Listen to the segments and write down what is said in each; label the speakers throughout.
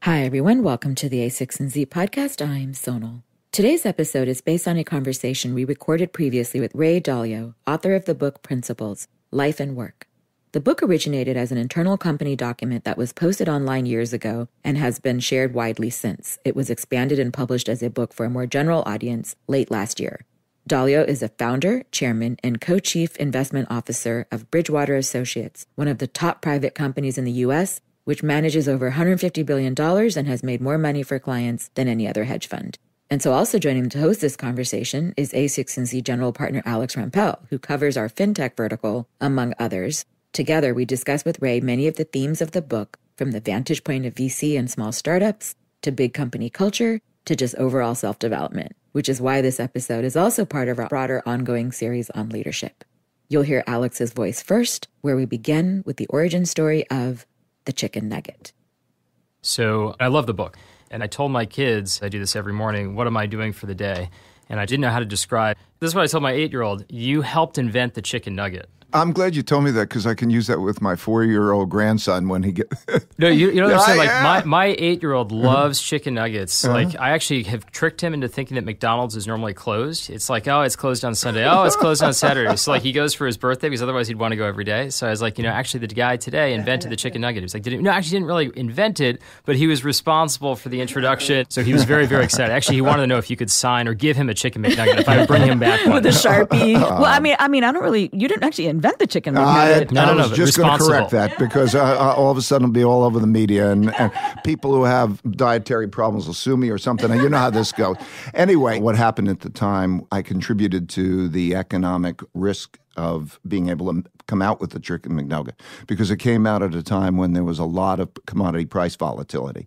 Speaker 1: Hi, everyone. Welcome to the a16z podcast. I'm Sonal. Today's episode is based on a conversation we recorded previously with Ray Dalio, author of the book Principles, Life and Work. The book originated as an internal company document that was posted online years ago and has been shared widely since. It was expanded and published as a book for a more general audience late last year. Dalio is a founder, chairman, and co-chief investment officer of Bridgewater Associates, one of the top private companies in the U.S., which manages over $150 billion and has made more money for clients than any other hedge fund. And so also joining to host this conversation is a16z general partner Alex Rampell, who covers our fintech vertical, among others. Together, we discuss with Ray many of the themes of the book, from the vantage point of VC and small startups, to big company culture, to just overall self-development, which is why this episode is also part of our broader ongoing series on leadership. You'll hear Alex's voice first, where we begin with the origin story of the chicken nugget.
Speaker 2: So I love the book. And I told my kids, I do this every morning, what am I doing for the day? And I didn't know how to describe. This is what I told my 8-year-old. You helped invent the chicken nugget.
Speaker 3: I'm glad you told me that because I can use that with my 4-year-old grandson when he gets...
Speaker 2: No, you don't understand. Like my 8-year-old loves chicken nuggets. Like I actually have tricked him into thinking that McDonald's is normally closed. It's like, oh, it's closed on Sunday. Oh, it's closed on Saturday. So like he goes for his birthday because otherwise he'd want to go every day. So I was like, actually the guy today invented the chicken nugget. He was like, actually didn't really invent it, but he was responsible for the introduction. So he was very, very excited. Actually, he wanted to know if you could sign or give him a chicken McNugget if I would bring him back one.
Speaker 1: With a Sharpie. Well, I mean, I don't really, you didn't actually invent the chicken McNugget.
Speaker 3: I was just going to correct that because all of a sudden it'll be all over the media and people who have dietary problems will sue me or something. And you know how this goes. Anyway, what happened at the time, I contributed to the economic risk of being able to come out with the chicken McNugget because it came out at a time when there was a lot of commodity price volatility.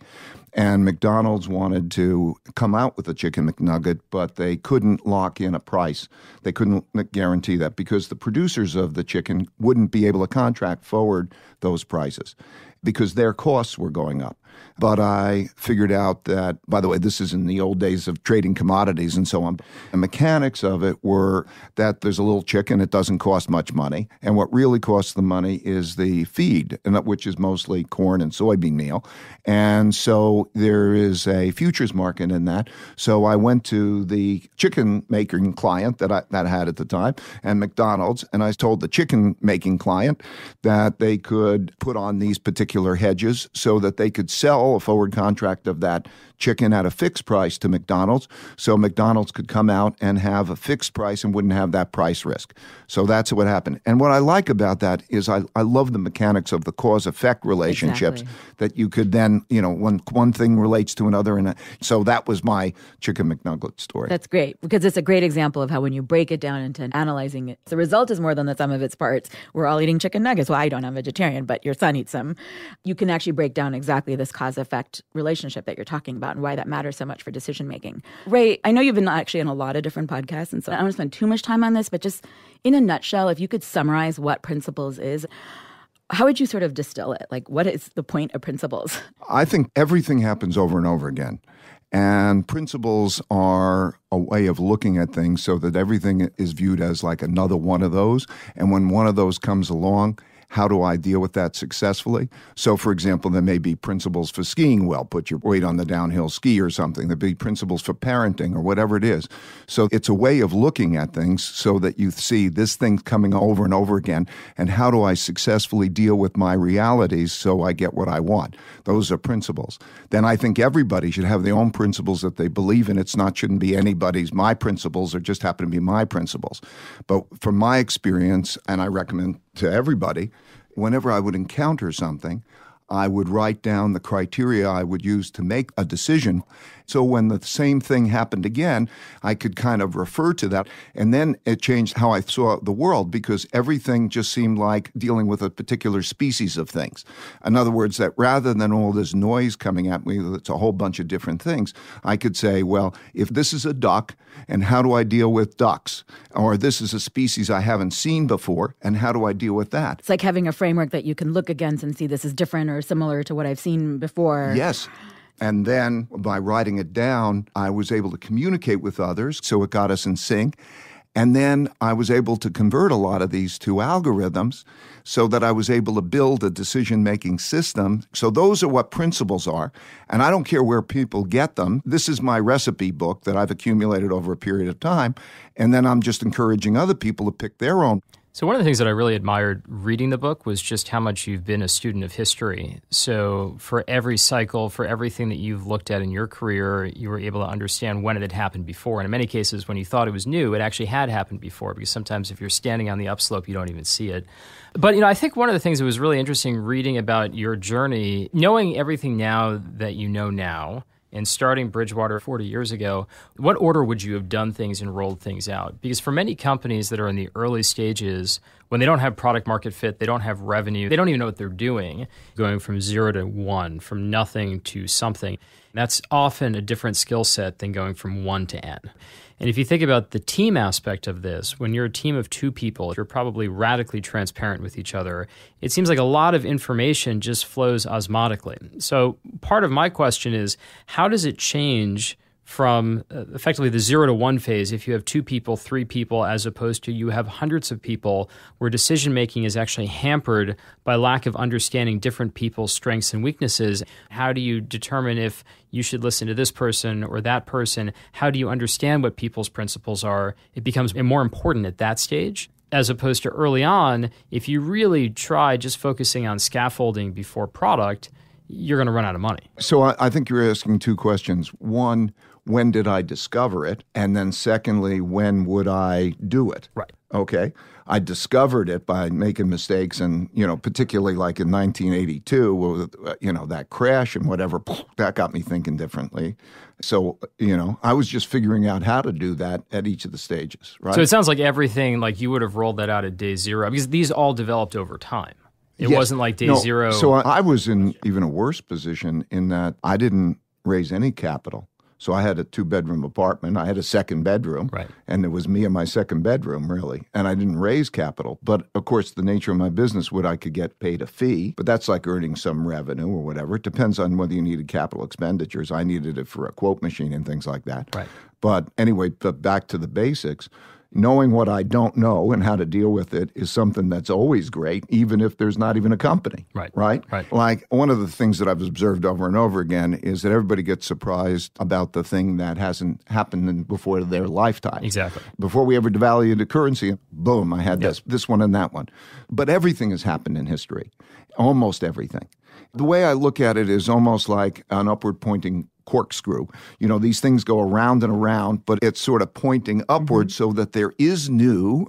Speaker 3: And McDonald's wanted to come out with the chicken McNugget, but they couldn't lock in a price. They couldn't guarantee that because the producers of the chicken wouldn't be able to contract forward those prices because their costs were going up. But I figured out that, by the way, this is in the old days of trading commodities and so on. The mechanics of it were that there's a little chicken, it doesn't cost much money. And what really costs the money is the feed, which is mostly corn and soybean meal. And so there is a futures market in that. So I went to the chicken making client that I had at the time and McDonald's, and I told the chicken making client that they could put on these particular hedges so that they could sell a forward contract of that chicken at a fixed price to McDonald's so McDonald's could come out and have a fixed price and wouldn't have that price risk. So that's what happened. And what I like about that is I love the mechanics of the cause-effect relationships that you could then, when one thing relates to another. And so that was my chicken McNugget story.
Speaker 1: That's great because it's a great example of how when you break it down into analyzing it, the result is more than the sum of its parts. We're all eating chicken nuggets. Well, I don't. I'm vegetarian, but your son eats them. You can actually break down exactly this cause-effect relationship that you're talking about and why that matters so much for decision-making. Ray, I know you've been actually on a lot of different podcasts, and so I don't want to spend too much time on this, but just in a nutshell, if you could summarize what Principles is, how would you sort of distill it? Like, what is the point of Principles?
Speaker 3: I think everything happens over and over again. And principles are a way of looking at things so that everything is viewed as like another one of those. And when one of those comes along, how do I deal with that successfully? So, for example, there may be principles for skiing well, put your weight on the downhill ski or something. There'd be principles for parenting or whatever it is. So it's a way of looking at things so that you see this thing coming over and over again, and how do I successfully deal with my realities so I get what I want? Those are principles. Then I think everybody should have their own principles that they believe in. Shouldn't be anybody's, my principles, or just happen to be my principles. But from my experience, and I recommend to everybody, whenever I would encounter something, I would write down the criteria I would use to make a decision. So when the same thing happened again, I could kind of refer to that. And then it changed how I saw the world because everything just seemed like dealing with a particular species of things. In other words, that rather than all this noise coming at me, it's a whole bunch of different things, I could say, well, if this is a duck, and how do I deal with ducks? Or this is a species I haven't seen before, and how do I deal with that?
Speaker 1: It's like having a framework that you can look against and see this is different or similar to what I've seen before.
Speaker 3: Yes. And then by writing it down, I was able to communicate with others, so it got us in sync. And then I was able to convert a lot of these to algorithms so that I was able to build a decision-making system. So those are what principles are. And I don't care where people get them. This is my recipe book that I've accumulated over a period of time. And then I'm just encouraging other people to pick their own.
Speaker 2: So one of the things that I really admired reading the book was just how much you've been a student of history. So for every cycle, for everything that you've looked at in your career, you were able to understand when it had happened before. And in many cases, when you thought it was new, it actually had happened before, because sometimes if you're standing on the upslope, you don't even see it. But, I think one of the things that was really interesting reading about your journey, knowing everything now that you know now, and starting Bridgewater 40 years ago, what order would you have done things and rolled things out? Because for many companies that are in the early stages, when they don't have product market fit, they don't have revenue, they don't even know what they're doing, going from 0 to 1, from nothing to something, that's often a different skill set than going from 1 to N. And if you think about the team aspect of this, when you're a team of 2 people, you're probably radically transparent with each other. It seems like a lot of information just flows osmotically. So part of my question is, how does it change from effectively the 0 to 1 phase if you have 2 people, 3 people, as opposed to you have hundreds of people where decision-making is actually hampered by lack of understanding different people's strengths and weaknesses? How do you determine if you should listen to this person or that person? How do you understand what people's principles are? It becomes more important at that stage, as opposed to early on. If you really try just focusing on scaffolding before product, you're going to run out of money.
Speaker 3: So I think you're asking 2 questions. One, when did I discover it? And then secondly, when would I do it?
Speaker 2: Right.
Speaker 3: Okay. I discovered it by making mistakes, and, particularly like in 1982, that crash and whatever, that got me thinking differently. So, I was just figuring out how to do that at each of the stages, right?
Speaker 2: So it sounds like everything, like you would have rolled that out at day 0, because these all developed over time. It wasn't like day 0.
Speaker 3: So I was in even a worse position in that I didn't raise any capital. So I had a 2-bedroom apartment. I had a second bedroom,
Speaker 2: right,
Speaker 3: and it was me and my second bedroom, really. And I didn't raise capital. But, of course, the nature of my business, I could get paid a fee, but that's like earning some revenue or whatever. It depends on whether you needed capital expenditures. I needed it for a quote machine and things like that.
Speaker 2: Right.
Speaker 3: But anyway, back to the basics. Knowing what I don't know and how to deal with it is something that's always great, even if there's not even a company.
Speaker 2: Right.
Speaker 3: Like one of the things that I've observed over and over again is that everybody gets surprised about the thing that hasn't happened before their lifetime.
Speaker 2: Exactly.
Speaker 3: Before we ever devalued the currency, boom, I had this one and that one. But everything has happened in history, almost everything. The way I look at it is almost like an upward pointing corkscrew. These things go around and around, but it's sort of pointing upward so that there is new.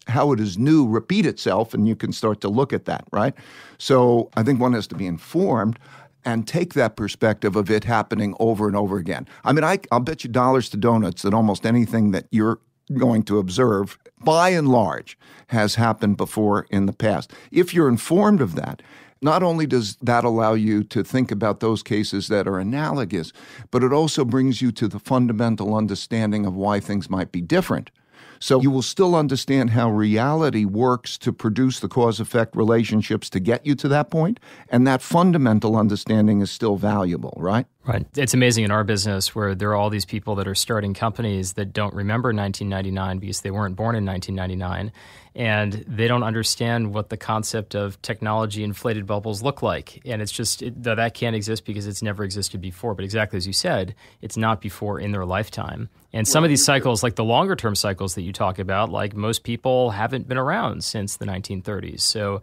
Speaker 3: How it is new repeat itself, and you can start to look at that, right? So I think one has to be informed and take that perspective of it happening over and over again. I mean, I'll bet you dollars to donuts that almost anything that you're going to observe, by and large, has happened before in the past. If you're informed of that, not only does that allow you to think about those cases that are analogous, but it also brings you to the fundamental understanding of why things might be different. So you will still understand how reality works to produce the cause-effect relationships to get you to that point, and that fundamental understanding is still valuable, right?
Speaker 2: Right. It's amazing in our business where there are all these people that are starting companies that don't remember 1999 because they weren't born in 1999, and they don't understand what the concept of technology inflated bubbles look like. And it's just, that can't exist because it's never existed before. But exactly as you said, it's not before in their lifetime. And some of these cycles, like the longer term cycles that you talk about, like most people haven't been around since the 1930s. So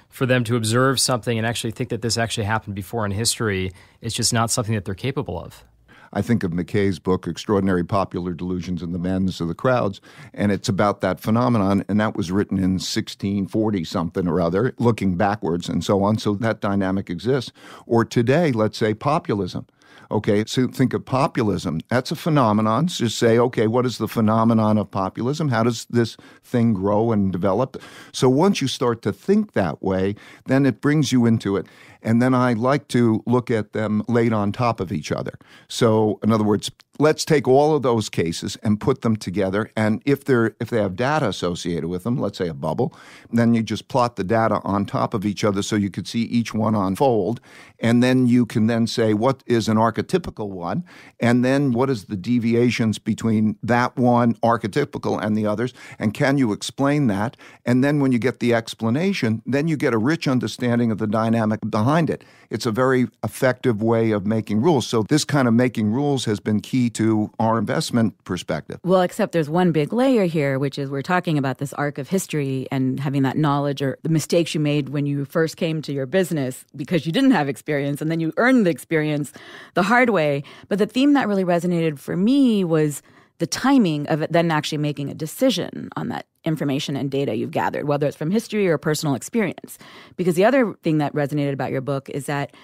Speaker 2: for them to observe something and actually think that this actually happened before in history, it's just not something that they're capable of.
Speaker 3: I think of McKay's book, Extraordinary Popular Delusions and the Madness of the Crowds, and it's about that phenomenon, and that was written in 1640-something or other, looking backwards and so on, so that dynamic exists. Or today, let's say populism. Okay, so think of populism. That's a phenomenon. So just say, okay, what is the phenomenon of populism? How does this thing grow and develop? So once you start to think that way, then it brings you into it. And then I like to look at them laid on top of each other. So in other words, let's take all of those cases and put them together. And if they have data associated with them, let's say a bubble, then you just plot the data on top of each other so you could see each one unfold. And then you can then say what is an archetypical one, and then what is the deviations between that one archetypical and the others, and can you explain that? And then when you get the explanation, then you get a rich understanding of the dynamic behind it. It's a very effective way of making rules. So this kind of making rules has been key to our investment perspective.
Speaker 1: Well, except there's one big layer here, which is we're talking about this arc of history and having that knowledge or the mistakes you made when you first came to your business because you didn't have experience, and then you earned the experience the hard way. But the theme that really resonated for me was the timing of it then actually making a decision on that information and data you've gathered, whether it's from history or personal experience. Because the other thing that resonated about your book is that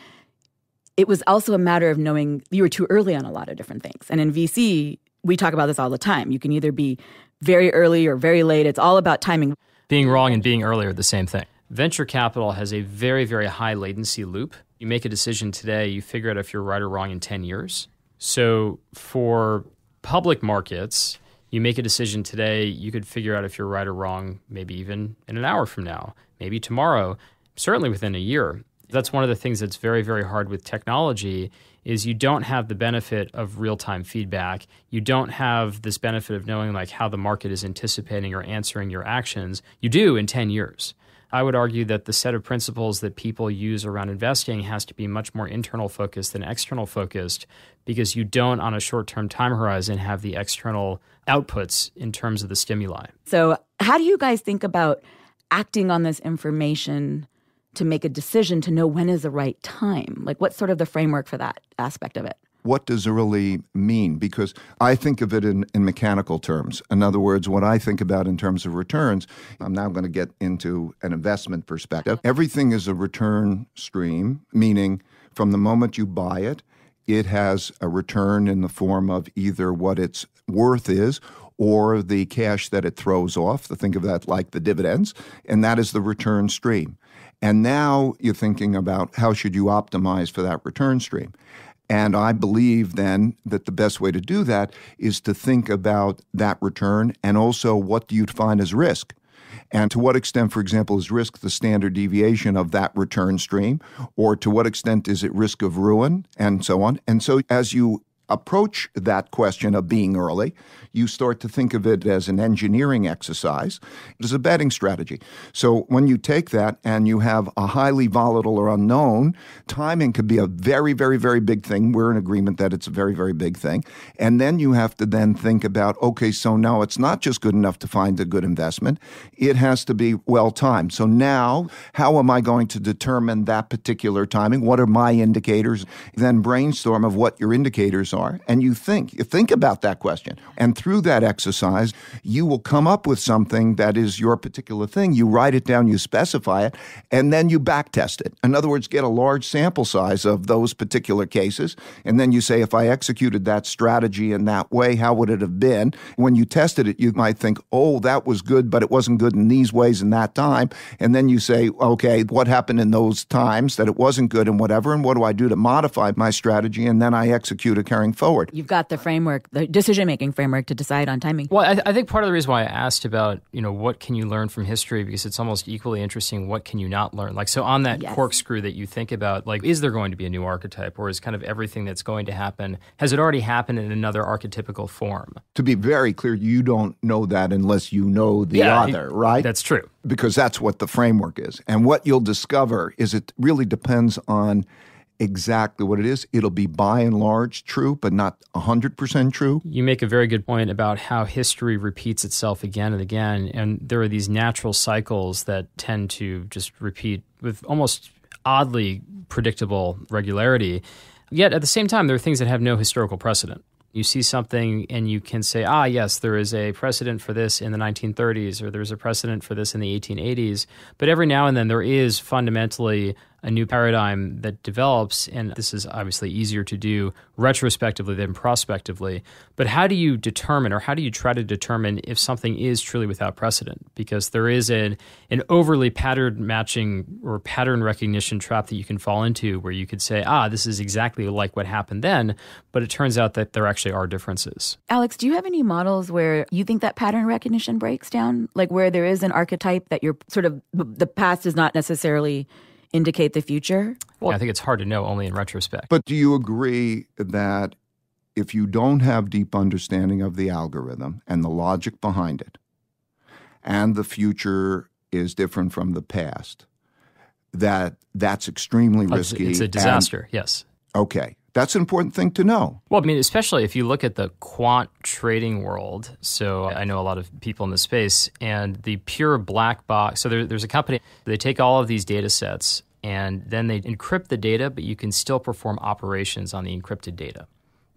Speaker 1: it was also a matter of knowing you were too early on a lot of different things. And in VC, we talk about this all the time. You can either be very early or very late. It's all about timing.
Speaker 2: Being wrong and being early are the same thing. Venture capital has a very, very high latency loop. You make a decision today, you figure out if you're right or wrong in 10 years. So for public markets, you make a decision today, you could figure out if you're right or wrong maybe even in an hour from now, maybe tomorrow, certainly within a year. That's one of the things that's very, very hard with technology is you don't have the benefit of real-time feedback. You don't have this benefit of knowing like how the market is anticipating or answering your actions. You do in 10 years. I would argue that the set of principles that people use around investing has to be much more internal focused than external focused because you don't, on a short-term time horizon, have the external outputs in terms of the stimuli.
Speaker 1: So how do you guys think about acting on this information to make a decision to know when is the right time? Like what's sort of the framework for that aspect of it?
Speaker 3: What does it really mean? Because I think of it in mechanical terms. In other words, what I think about in terms of returns, I'm now going to get into an investment perspective. Everything is a return stream, meaning from the moment you buy it, it has a return in the form of either what its worth is or the cash that it throws off. Think of that like the dividends, and that is the return stream. And now you're thinking about how should you optimize for that return stream. And I believe then that the best way to do that is to think about that return and also what do you define as risk. And to what extent, for example, is risk the standard deviation of that return stream? Or to what extent is it risk of ruin and so on? And so as you approach that question of being early, you start to think of it as an engineering exercise. It is a betting strategy. So when you take that and you have a highly volatile or unknown, timing could be a very, very, very big thing. We're in agreement that it's a very, very big thing. And then you have to then think about, okay, so now it's not just good enough to find a good investment. It has to be well-timed. So now, how am I going to determine that particular timing? What are my indicators? Then brainstorm of what your indicators are. And you think about that question. And through that exercise, you will come up with something that is your particular thing. You write it down, you specify it, and then you backtest it. In other words, get a large sample size of those particular cases. And then you say, if I executed that strategy in that way, how would it have been? When you tested it, you might think, oh, that was good, but it wasn't good in these ways in that time. And then you say, okay, what happened in those times that it wasn't good and whatever, and what do I do to modify my strategy? And then I execute it carrying forward.
Speaker 1: You've got the framework, the decision-making framework to decide on timing.
Speaker 2: Well, I think part of the reason why I asked about, what can you learn from history, because it's almost equally interesting, what can you not learn? Like, so on that corkscrew that you think about, like, is there going to be a new archetype, or is kind of everything that's going to happen, has it already happened in another archetypical form?
Speaker 3: To be very clear, you don't know that unless you know the other, right?
Speaker 2: That's true.
Speaker 3: Because that's what the framework is. And what you'll discover is it really depends on exactly what it is. It'll be by and large true, but not 100% true.
Speaker 2: You make a very good point about how history repeats itself again and again. And there are these natural cycles that tend to just repeat with almost oddly predictable regularity. Yet at the same time, there are things that have no historical precedent. You see something and you can say, yes, there is a precedent for this in the 1930s, or there's a precedent for this in the 1880s. But every now and then there is fundamentally a new paradigm that develops, and this is obviously easier to do retrospectively than prospectively. But how do you determine, or how do you try to determine if something is truly without precedent? Because there is an overly pattern matching or pattern recognition trap that you can fall into, where you could say, this is exactly like what happened then, but it turns out that there actually are differences.
Speaker 1: Alex, do you have any models where you think that pattern recognition breaks down? Like where there is an archetype that you're sort of, the past does not necessarily indicate the future?
Speaker 2: Well, I think it's hard to know only in retrospect.
Speaker 3: But do you agree that if you don't have deep understanding of the algorithm and the logic behind it, and the future is different from the past, that's extremely risky?
Speaker 2: It's a disaster, yes.
Speaker 3: Okay. That's an important thing to know.
Speaker 2: Well, I mean, especially if you look at the quant trading world. So I know a lot of people in the space, and the pure black box. So there's a company, they take all of these data sets and then they encrypt the data, but you can still perform operations on the encrypted data,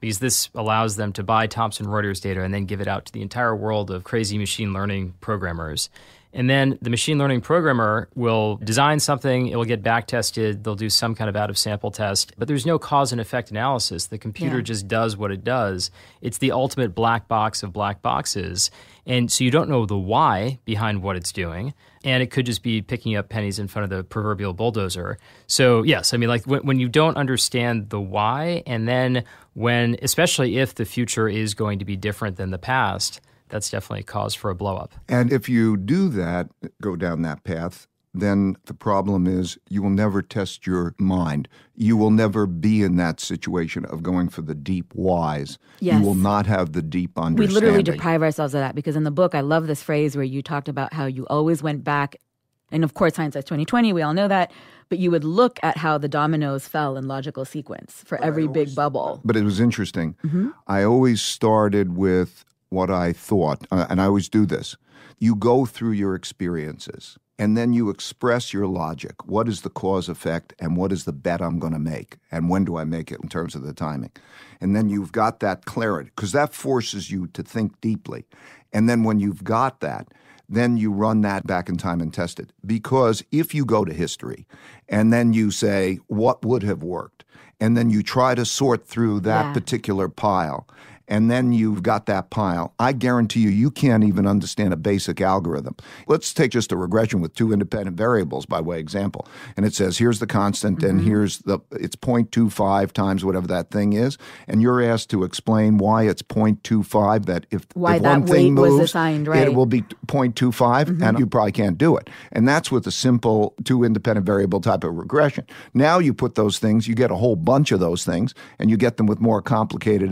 Speaker 2: because this allows them to buy Thomson Reuters data and then give it out to the entire world of crazy machine learning programmers. And then the machine learning programmer will design something, it will get back tested, they'll do some kind of out-of-sample test, but there's no cause and effect analysis. The computer just does what it does. It's the ultimate black box of black boxes. And so you don't know the why behind what it's doing. And it could just be picking up pennies in front of the proverbial bulldozer. So yes, I mean, like when you don't understand the why, and then when, especially if the future is going to be different than the past, that's definitely a cause for a blow up.
Speaker 3: And if you do that, go down that path, then the problem is you will never test your mind. You will never be in that situation of going for the deep whys.
Speaker 1: Yes.
Speaker 3: You will not have the deep understanding.
Speaker 1: We literally deprive ourselves of that, because in the book, I love this phrase where you talked about how you always went back, and of course, hindsight's 20/20, we all know that, but you would look at how the dominoes fell in logical sequence for every big bubble.
Speaker 3: But it was interesting. Mm-hmm. I always started with what I thought, and I always do this. You go through your experiences, and then you express your logic. What is the cause effect, and what is the bet I'm going to make, and when do I make it in terms of the timing? And then you've got that clarity, because that forces you to think deeply. And then when you've got that, then you run that back in time and test it. Because if you go to history, and then you say, what would have worked? And then you try to sort through that particular pile, and then you've got that pile, I guarantee you can't even understand a basic algorithm. Let's take just a regression with two independent variables by way of example. And it says, here's the constant, and here's it's 0.25 times whatever that thing is. And you're asked to explain why it's 0.25, that if one thing moves,
Speaker 1: was assigned, right,
Speaker 3: it will be 0.25, and you probably can't do it. And that's with a simple two independent variable type of regression. Now you put those things, you get a whole bunch of those things, and you get them with more complicated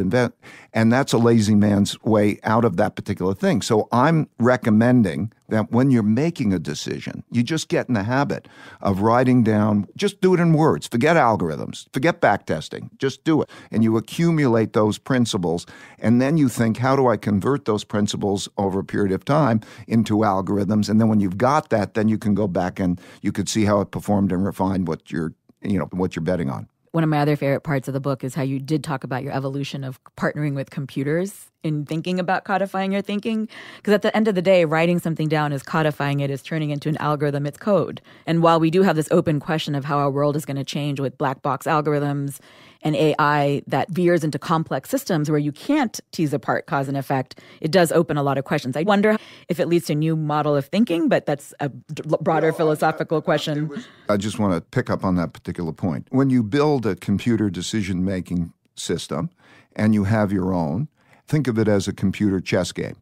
Speaker 3: and that's a lazy man's way out of that particular thing. So I'm recommending that when you're making a decision, you just get in the habit of writing down, just do it in words. Forget algorithms. Forget backtesting. Just do it. And you accumulate those principles, and then you think, how do I convert those principles over a period of time into algorithms? And then when you've got that, then you can go back and you could see how it performed and refine what you're betting on.
Speaker 1: One of my other favorite parts of the book is how you did talk about your evolution of partnering with computers in thinking about codifying your thinking. Because at the end of the day, writing something down is codifying it, is turning into an algorithm, it's code. And while we do have this open question of how our world is going to change with black box algorithms and AI that veers into complex systems where you can't tease apart cause and effect, it does open a lot of questions. I wonder if it leads to a new model of thinking, but that's a broader philosophical question.
Speaker 3: I just want to pick up on that particular point. When you build a computer decision-making system and you have your own, think of it as a computer chess game.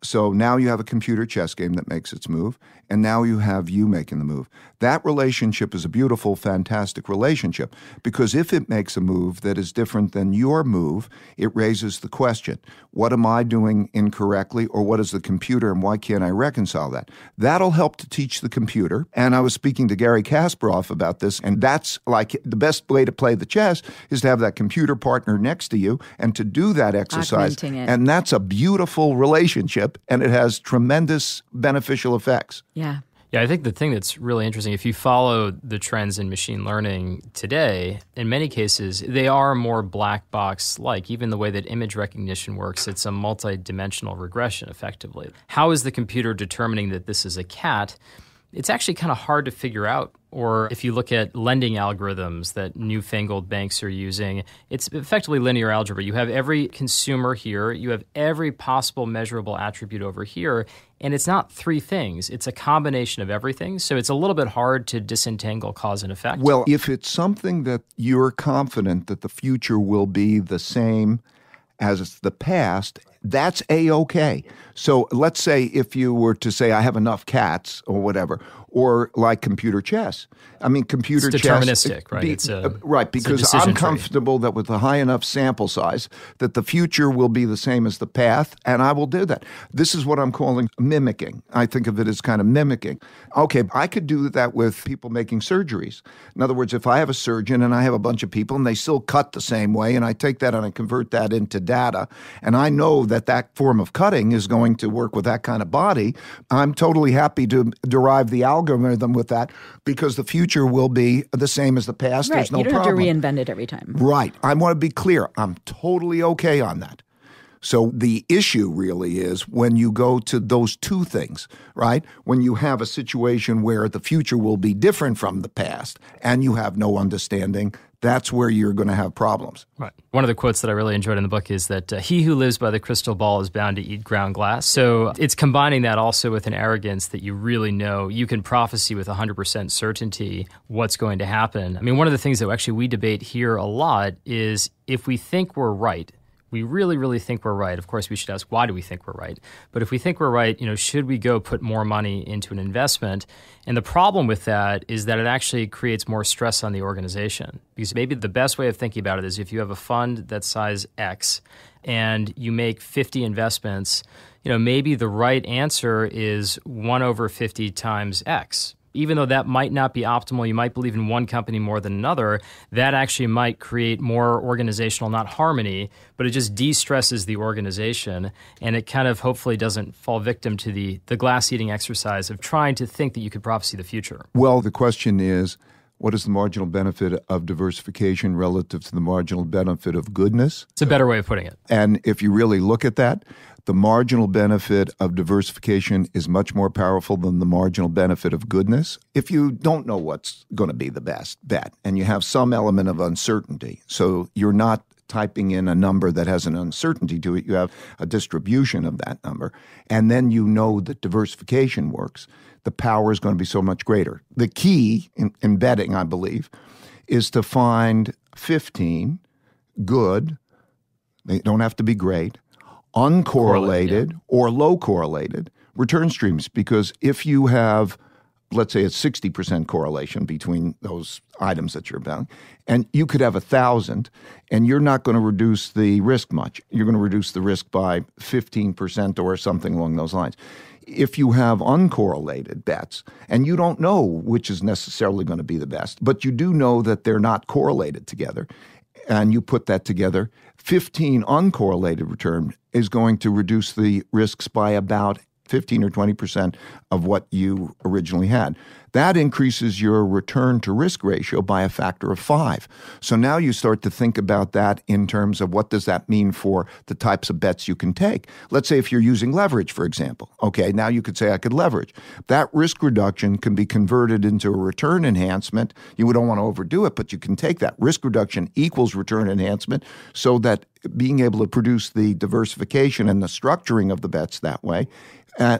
Speaker 3: So now you have a computer chess game that makes its move, and now you have you making the move. That relationship is a beautiful, fantastic relationship, because if it makes a move that is different than your move, it raises the question, what am I doing incorrectly, or what is the computer, and why can't I reconcile that? That'll help to teach the computer. And I was speaking to Gary Kasparov about this, and that's like the best way to play the chess is to have that computer partner next to you and to do that exercise. And that's a beautiful relationship, and it has tremendous beneficial effects.
Speaker 1: Yeah.
Speaker 2: Yeah, I think the thing that's really interesting, if you follow the trends in machine learning today, in many cases, they are more black box-like. Even the way that image recognition works, it's a multi-dimensional regression, effectively. How is the computer determining that this is a cat? it's actually kind of hard to figure out. Or if you look at lending algorithms that newfangled banks are using, it's effectively linear algebra. You have every consumer here, you have every possible measurable attribute over here, and it's not three things. It's a combination of everything. So it's a little bit hard to disentangle cause and effect.
Speaker 3: Well, if it's something that you're confident that the future will be the same as the past, that's A-okay. So let's say if you were to say, I have enough cats or whatever, or like computer chess. I mean, computer
Speaker 2: it's
Speaker 3: chess.
Speaker 2: Deterministic, right?
Speaker 3: Right, because I'm comfortable that with a high enough sample size that the future will be the same as the past, and I will do that. This is what I'm calling mimicking. I think of it as kind of mimicking. Okay, I could do that with people making surgeries. In other words, if I have a surgeon and I have a bunch of people and they still cut the same way, and I take that and I convert that into data, and I know that that form of cutting is going to work with that kind of body, I'm totally happy to derive the algorithm with that because the future will be the same as the past.
Speaker 1: Right.
Speaker 3: There's no
Speaker 1: problem. You don't
Speaker 3: problem.
Speaker 1: have to reinvent it every time.
Speaker 3: Right. I want to be clear. I'm totally okay on that. So the issue really is when you go to those two things, right? When you have a situation where the future will be different from the past and you have no understanding, that's where you're going to have problems.
Speaker 2: Right. One of the quotes that I really enjoyed in the book is that he who lives by the crystal ball is bound to eat ground glass. So it's combining that also with an arrogance that you really know you can prophesy with 100% certainty what's going to happen. I mean, one of the things that actually we debate here a lot is if we think we're right, we really, really think we're right. Of course, we should ask, why do we think we're right? But if we think we're right, should we go put more money into an investment? And the problem with that is that it actually creates more stress on the organization. Because maybe the best way of thinking about it is if you have a fund that's size X and you make 50 investments, maybe the right answer is 1 over 50 times X. Even though that might not be optimal, you might believe in one company more than another, that actually might create more organizational, not harmony, but it just de-stresses the organization, and it kind of hopefully doesn't fall victim to the glass-eating exercise of trying to think that you could prophesy the future.
Speaker 3: Well, the question is, what is the marginal benefit of diversification relative to the marginal benefit of goodness?
Speaker 2: It's a better way of putting it.
Speaker 3: And if you really look at that, the marginal benefit of diversification is much more powerful than the marginal benefit of goodness. If you don't know what's going to be the best bet and you have some element of uncertainty, so you're not typing in a number that has an uncertainty to it, you have a distribution of that number, and then you know that diversification works, the power is going to be so much greater. The key in betting, I believe, is to find 15 good, they don't have to be great, uncorrelated or low correlated return streams. Because if you have, let's say, a 60% correlation between those items that you're buying, and you could have 1,000, and you're not going to reduce the risk much. You're going to reduce the risk by 15% or something along those lines. If you have uncorrelated bets, and you don't know which is necessarily going to be the best, but you do know that they're not correlated together, and you put that together, 15 uncorrelated return is going to reduce the risks by about 15 or 20% of what you originally had. That increases your return to risk ratio by a factor of 5. So now you start to think about that in terms of what does that mean for the types of bets you can take. Let's say if you're using leverage, for example. Okay, now you could say I could leverage. That risk reduction can be converted into a return enhancement. You don't want to overdo it, but you can take that. Risk reduction equals return enhancement so that being able to produce the diversification and the structuring of the bets that way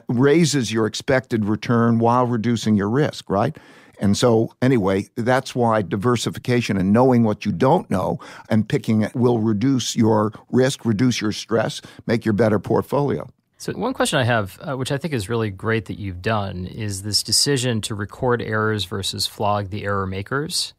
Speaker 3: raises your expected return while reducing your risk, right? And so anyway, that's why diversification and knowing what you don't know and picking it will reduce your risk, reduce your stress, make your better portfolio.
Speaker 2: So one question I have, which I think is really great that you've done, is this decision to record errors versus flog the error makers.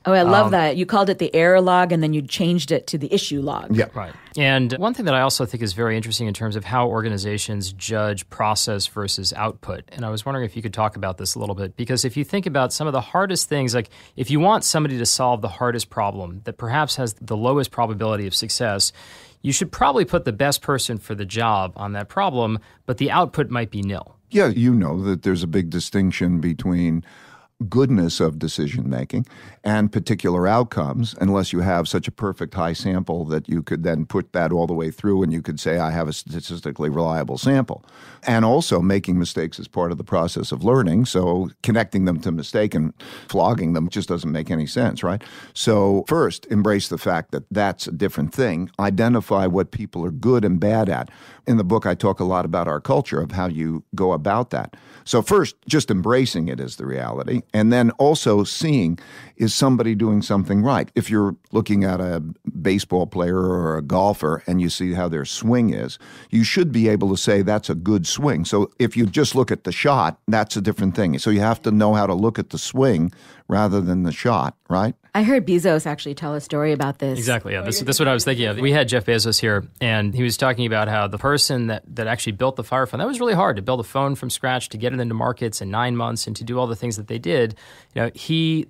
Speaker 1: Oh, I love that. You called it the error log, and then you changed it to the issue log.
Speaker 3: Yeah.
Speaker 2: Right. And one thing that I also think is very interesting in terms of how organizations judge process versus output. And I was wondering if you could talk about this a little bit, because if you think about some of the hardest things, like if you want somebody to solve the hardest problem that perhaps has the lowest probability of success, you should probably put the best person for the job on that problem, but the output might be nil.
Speaker 3: Yeah, you know that there's a big distinction between goodness of decision making and particular outcomes, unless you have such a perfect high sample that you could then put that all the way through and you could say, I have a statistically reliable sample. And also making mistakes is part of the process of learning. So connecting them to mistake and flogging them just doesn't make any sense, right? So first, embrace the fact that that's a different thing. Identify what people are good and bad at. In the book, I talk a lot about our culture of how you go about that. So first, just embracing it as the reality. And then also seeing, is somebody doing something right? If you're looking at a baseball player or a golfer and you see how their swing is, you should be able to say that's a good swing. So if you just look at the shot, that's a different thing. So you have to know how to look at the swing rather than the shot, right?
Speaker 1: I heard Bezos actually tell a story about this.
Speaker 2: Exactly, yeah. This is what I was thinking of. We had Jeff Bezos here, and he was talking about how the person that actually built the Fire Phone, that was really hard to build a phone from scratch, to get it into markets in 9 months, and to do all the things that they did. He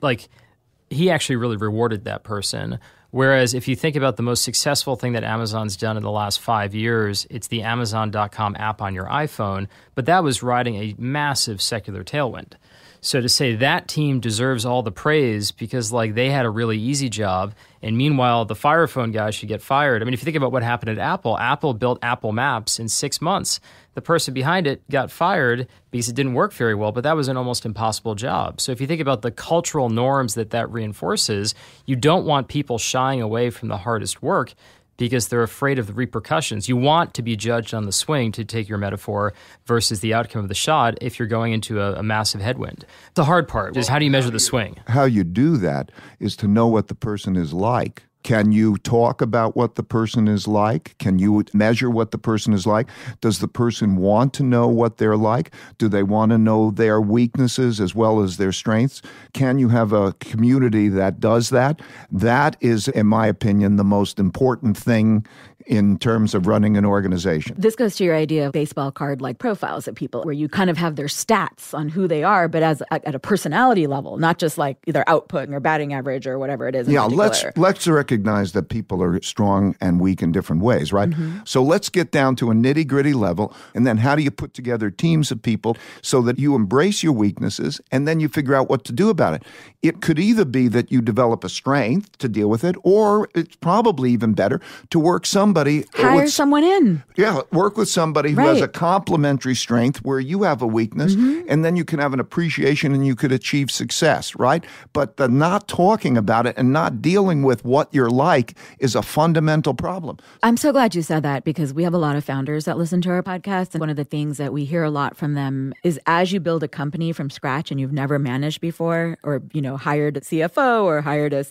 Speaker 2: actually really rewarded that person. Whereas if you think about the most successful thing that Amazon's done in the last 5 years, it's the Amazon.com app on your iPhone, but that was riding a massive secular tailwind. So to say that team deserves all the praise because they had a really easy job, and meanwhile the Fire Phone guy should get fired. I mean, if you think about what happened at Apple built Apple Maps in 6 months. The person behind it got fired because it didn't work very well, but that was an almost impossible job. So if you think about the cultural norms that reinforces, you don't want people shying away from the hardest work because they're afraid of the repercussions. You want to be judged on the swing, to take your metaphor, versus the outcome of the shot if you're going into a massive headwind. The hard part is, how do you measure the swing?
Speaker 3: How you do that is to know what the person is like. Can you talk about what the person is like? Can you measure what the person is like? Does the person want to know what they're like? Do they want to know their weaknesses as well as their strengths? Can you have a community that does that? That is, in my opinion, the most important thing in terms of running an organization.
Speaker 1: This goes to your idea of baseball card-like profiles of people, where you kind of have their stats on who they are, but at a personality level, not just either output or batting average or whatever it is.
Speaker 3: Yeah, let's recognize that people are strong and weak in different ways, right? Mm-hmm. So let's get down to a nitty-gritty level, and then how do you put together teams of people so that you embrace your weaknesses and then you figure out what to do about it? It could either be that you develop a strength to deal with it, or it's probably even better to work hire
Speaker 1: someone in.
Speaker 3: Yeah, work with somebody who has a complementary strength where you have a weakness, mm-hmm. and then you can have an appreciation and you could achieve success, right? But the not talking about it and not dealing with what you're like is a fundamental problem.
Speaker 1: I'm so glad you said that, because we have a lot of founders that listen to our podcast, and one of the things that we hear a lot from them is, as you build a company from scratch and you've never managed before, or hired a CFO or hired a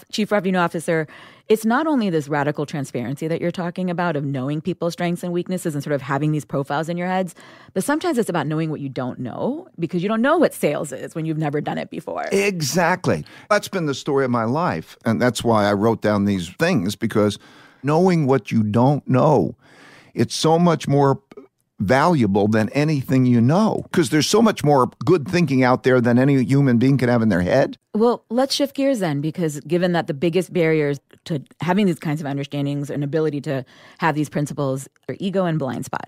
Speaker 1: chief revenue officer, it's not only this radical transparency that you're talking about of knowing people's strengths and weaknesses and sort of having these profiles in your heads, but sometimes it's about knowing what you don't know, because you don't know what sales is when you've never done it before.
Speaker 3: Exactly. That's been the story of my life. And that's why I wrote down these things, because knowing what you don't know, it's so much more valuable than anything you know, because there's so much more good thinking out there than any human being can have in their head.
Speaker 1: Well, let's shift gears then, because given that the biggest barriers to having these kinds of understandings and ability to have these principles are ego and blind spot.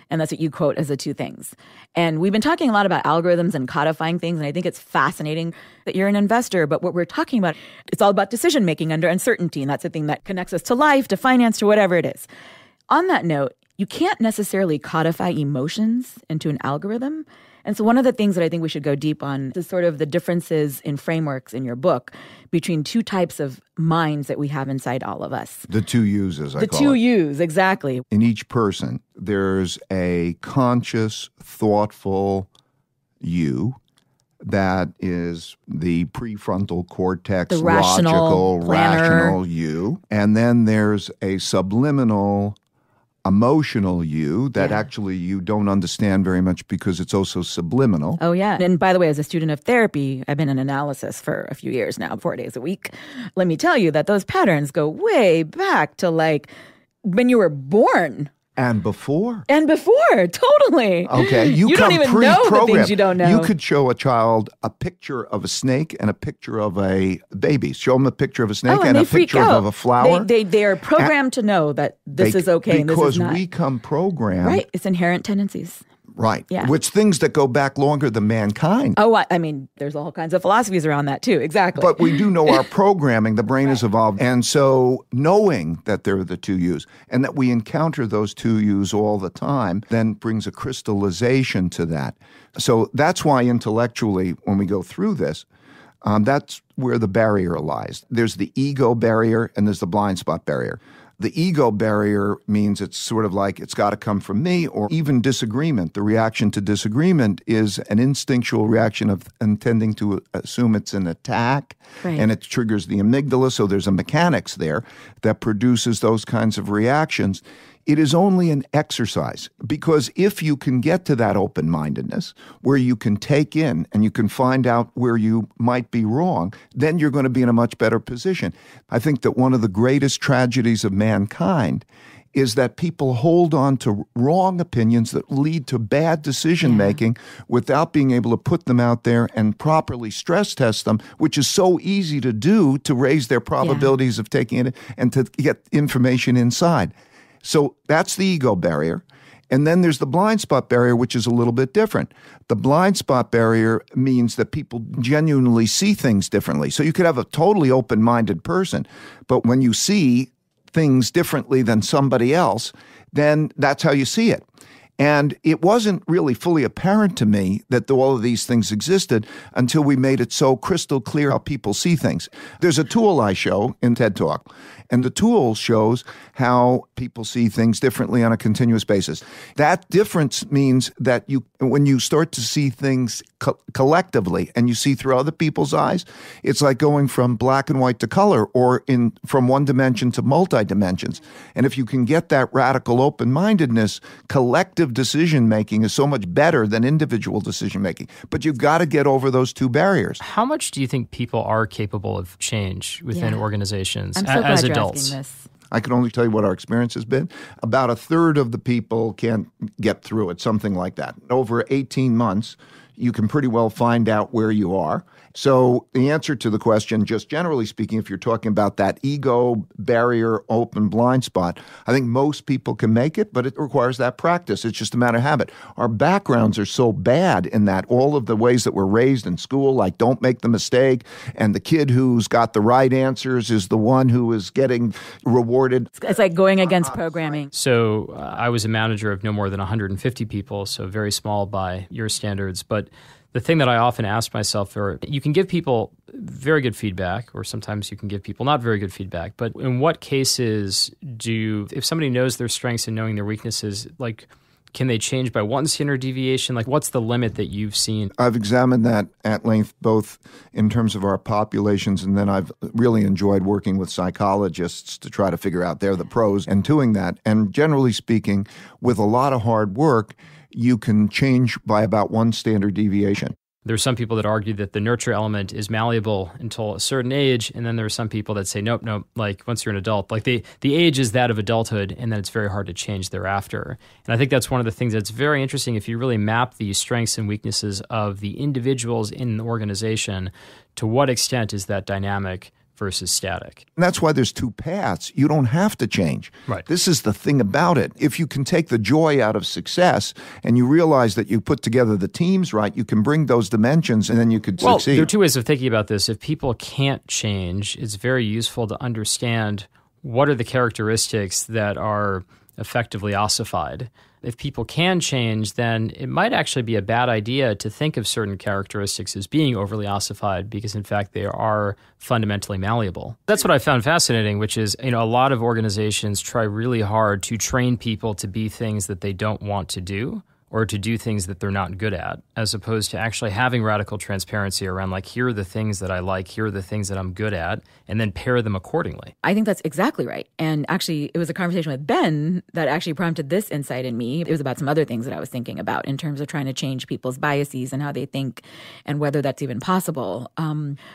Speaker 1: And that's what you quote as the two things. And we've been talking a lot about algorithms and codifying things, and I think it's fascinating that you're an investor, but what we're talking about, it's all about decision making under uncertainty, and that's the thing that connects us to life, to finance, to whatever it is. On that note, you can't necessarily codify emotions into an algorithm. And so one of the things that I think we should go deep on is sort of the differences in frameworks in your book between two types of minds that we have inside all of us.
Speaker 3: The two U's, as I call it.
Speaker 1: The two U's, exactly.
Speaker 3: In each person, there's a conscious, thoughtful you that is the prefrontal cortex,
Speaker 1: the rational
Speaker 3: you. And then there's a subliminal emotional you that actually you don't understand very much because it's also subliminal.
Speaker 1: Oh, yeah. And by the way, as a student of therapy, I've been in analysis for a few years now, 4 days a week. Let me tell you that those patterns go way back to when you were born.
Speaker 3: And before,
Speaker 1: totally.
Speaker 3: Okay,
Speaker 1: you don't even know the things you don't know.
Speaker 3: You could show a child a picture of a snake and a picture of a baby. Show them a picture of a snake and a picture of a flower.
Speaker 1: They are programmed to know that this is okay and this is not.
Speaker 3: Because we come programmed.
Speaker 1: Right, it's inherent tendencies.
Speaker 3: Right.
Speaker 1: Yeah.
Speaker 3: Which things that go back longer than mankind.
Speaker 1: Oh, I mean, there's all kinds of philosophies around that too. Exactly.
Speaker 3: But we do know our programming, the brain has evolved. And so knowing that there are the two yous and that we encounter those two yous all the time then brings a crystallization to that. So that's why intellectually, when we go through this, that's where the barrier lies. There's the ego barrier and there's the blind spot barrier. The ego barrier means it's sort of like it's got to come from me, or even disagreement. The reaction to disagreement is an instinctual reaction of intending to assume it's an attack, and it triggers the amygdala. So there's a mechanics there that produces those kinds of reactions. It is only an exercise, because if you can get to that open-mindedness where you can take in and you can find out where you might be wrong, then you're going to be in a much better position. I think that one of the greatest tragedies of mankind is that people hold on to wrong opinions that lead to bad decision-making without being able to put them out there and properly stress test them, which is so easy to do to raise their probabilities of taking it and to get information inside. So that's the ego barrier. And then there's the blind spot barrier, which is a little bit different. The blind spot barrier means that people genuinely see things differently. So you could have a totally open-minded person, but when you see things differently than somebody else, then that's how you see it. And it wasn't really fully apparent to me that all of these things existed until we made it so crystal clear how people see things. There's a tool I show in TED Talk, and the tool shows how people see things differently on a continuous basis. That difference means that when you start to see things collectively and you see through other people's eyes, it's like going from black and white to color, or from one dimension to multi-dimensions. And if you can get that radical open-mindedness, collective decision-making is so much better than individual decision-making. But you've got to get over those two barriers.
Speaker 2: How much do you think people are capable of change within organizations
Speaker 1: I'm so
Speaker 2: as
Speaker 1: glad you're
Speaker 2: adults?
Speaker 1: asking this.
Speaker 3: I can only tell you what our experience has been. About a third of the people can't get through it, something like that. Over 18 months, you can pretty well find out where you are. So the answer to the question, just generally speaking, if you're talking about that ego barrier, open blind spot, I think most people can make it, but it requires that practice. It's just a matter of habit. Our backgrounds are so bad in that all of the ways that we're raised in school, like don't make the mistake, and the kid who's got the right answers is the one who is getting rewarded.
Speaker 1: It's like going against programming.
Speaker 2: So I was a manager of no more than 150 people, so very small by your standards, but the thing that I often ask myself, you can give people very good feedback, or sometimes you can give people not very good feedback, but in what cases if somebody knows their strengths and knowing their weaknesses, like, can they change by one standard deviation? Like, what's the limit that you've seen?
Speaker 3: I've examined that at length, both in terms of our populations, and then I've really enjoyed working with psychologists to try to figure out the pros and doing that. And generally speaking, with a lot of hard work, you can change by about one standard deviation.
Speaker 2: There's some people that argue that the nurture element is malleable until a certain age, and then there are some people that say, nope, like once you're an adult, like the age is that of adulthood, and then it's very hard to change thereafter. And I think that's one of the things that's very interesting if you really map the strengths and weaknesses of the individuals in an organization, to what extent is that dynamic versus static.
Speaker 3: And that's why there's two paths. You don't have to change.
Speaker 2: Right.
Speaker 3: This is the thing about it. If you can take the joy out of success and you realize that you put together the teams right, you can bring those dimensions and then you could succeed.
Speaker 2: There are two ways of thinking about this. If people can't change, it's very useful to understand what are the characteristics that are effectively ossified. If people can change, then it might actually be a bad idea to think of certain characteristics as being overly ossified, because in fact they are fundamentally malleable. That's what I found fascinating, which is, a lot of organizations try really hard to train people to be things that they don't want to do, or to do things that they're not good at, as opposed to actually having radical transparency around, like, here are the things that I like, here are the things that I'm good at, and then pair them accordingly.
Speaker 1: I think that's exactly right. And actually, it was a conversation with Ben that actually prompted this insight in me. It was about some other things that I was thinking about in terms of trying to change people's biases and how they think and whether that's even possible.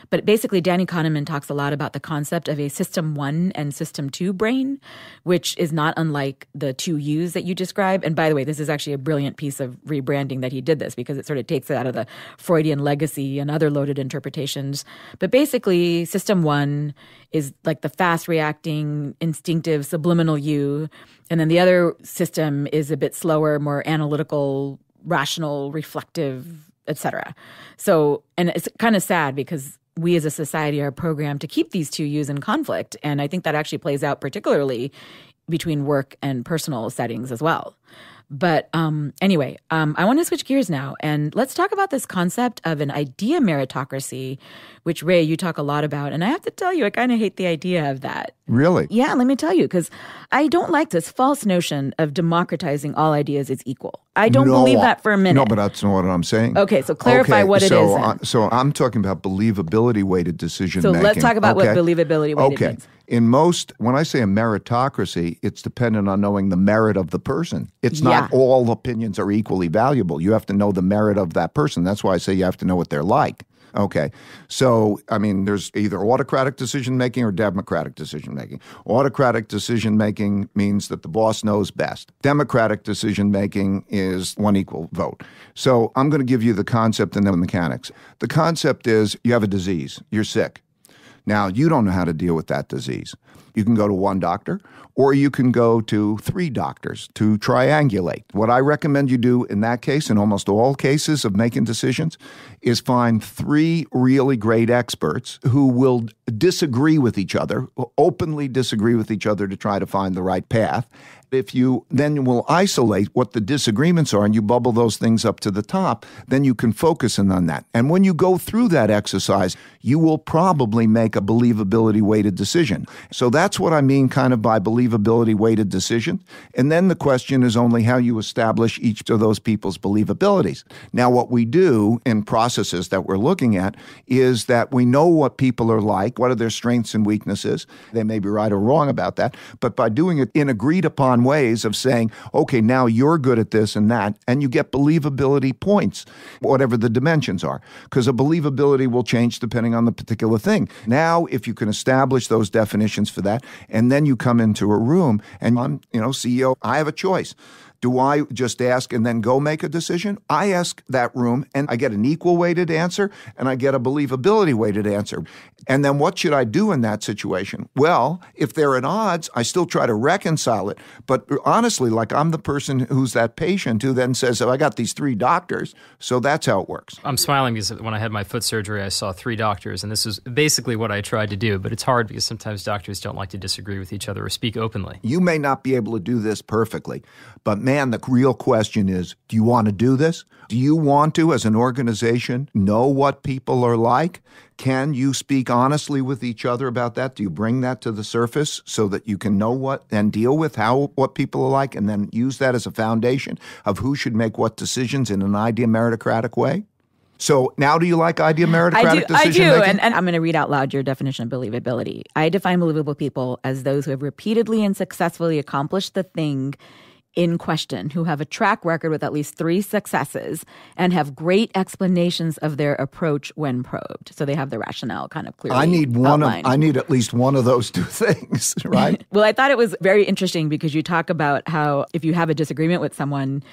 Speaker 1: But basically, Danny Kahneman talks a lot about the concept of a system 1 and system 2 brain, which is not unlike the two U's that you describe. And by the way, this is actually a brilliant piece of rebranding that he did this, because it sort of takes it out of the Freudian legacy and other loaded interpretations. But basically, system 1 is like the fast reacting, instinctive, subliminal you. And then the other system is a bit slower, more analytical, rational, reflective, etc. So, and it's kind of sad because we as a society are programmed to keep these two U's in conflict. And I think that actually plays out particularly between work and personal settings as well. But anyway, I want to switch gears now, and let's talk about this concept of an idea meritocracy, which, Ray, you talk a lot about. And I have to tell you, I kind of hate the idea of that.
Speaker 3: Really?
Speaker 1: Yeah, let me tell you, because I don't like this false notion of democratizing all ideas is equal. I don't believe that for a minute.
Speaker 3: No, but that's not what I'm saying.
Speaker 1: Okay, so clarify what it is.
Speaker 3: So I'm talking about believability-weighted decision-making.
Speaker 1: So let's talk about what believability-weighted means.
Speaker 3: In most, when I say a meritocracy, it's dependent on knowing the merit of the person. It's not all opinions are equally valuable. You have to know the merit of that person. That's why I say you have to know what they're like. Okay. So, I mean, there's either autocratic decision-making or democratic decision-making. Autocratic decision-making means that the boss knows best. Democratic decision-making is one equal vote. So I'm going to give you the concept and then the mechanics. The concept is you have a disease. You're sick. Now, you don't know how to deal with that disease. You can go to one doctor, or you can go to 3 doctors to triangulate. What I recommend you do in that case, in almost all cases of making decisions, is find 3 really great experts who will disagree with each other, openly disagree with each other to try to find the right path. If you then will isolate what the disagreements are and you bubble those things up to the top, then you can focus in on that. And when you go through that exercise, you will probably make a believability-weighted decision. So that's what I mean kind of by believability-weighted decision. And then the question is only how you establish each of those people's believabilities. Now, what we do in processes that we're looking at is that we know what people are like, what are their strengths and weaknesses. They may be right or wrong about that, but by doing it in agreed upon ways of saying, okay, now you're good at this and that, and you get believability points, whatever the dimensions are, because a believability will change depending on the particular thing. Now, if you can establish those definitions for that, and then you come into a room and I'm, CEO, I have a choice. Do I just ask and then go make a decision? I ask that room and I get an equal weighted answer and I get a believability weighted answer. And then what should I do in that situation? Well, if they're at odds, I still try to reconcile it. But honestly, like I'm the person who's that patient who then says, oh, I got these 3 doctors. So that's how it works.
Speaker 2: I'm smiling because when I had my foot surgery, I saw 3 doctors. And this is basically what I tried to do. But it's hard because sometimes doctors don't like to disagree with each other or speak openly.
Speaker 3: You may not be able to do this perfectly. But man, the real question is, do you want to do this? Do you want to, as an organization, know what people are like? Can you speak honestly with each other about that? Do you bring that to the surface so that you can know what and deal with what people are like and then use that as a foundation of who should make what decisions in an idea meritocratic way? So now do you like idea meritocratic decision making?
Speaker 1: I do, and I'm going to read out loud your definition of believability. I define believable people as those who have repeatedly and successfully accomplished the thing in question, who have a track record with at least 3 successes and have great explanations of their approach when probed. So they have the rationale kind of clearly outlined.
Speaker 3: I need at least one of those 2 things, right?
Speaker 1: Well, I thought it was very interesting because you talk about how if you have a disagreement with someone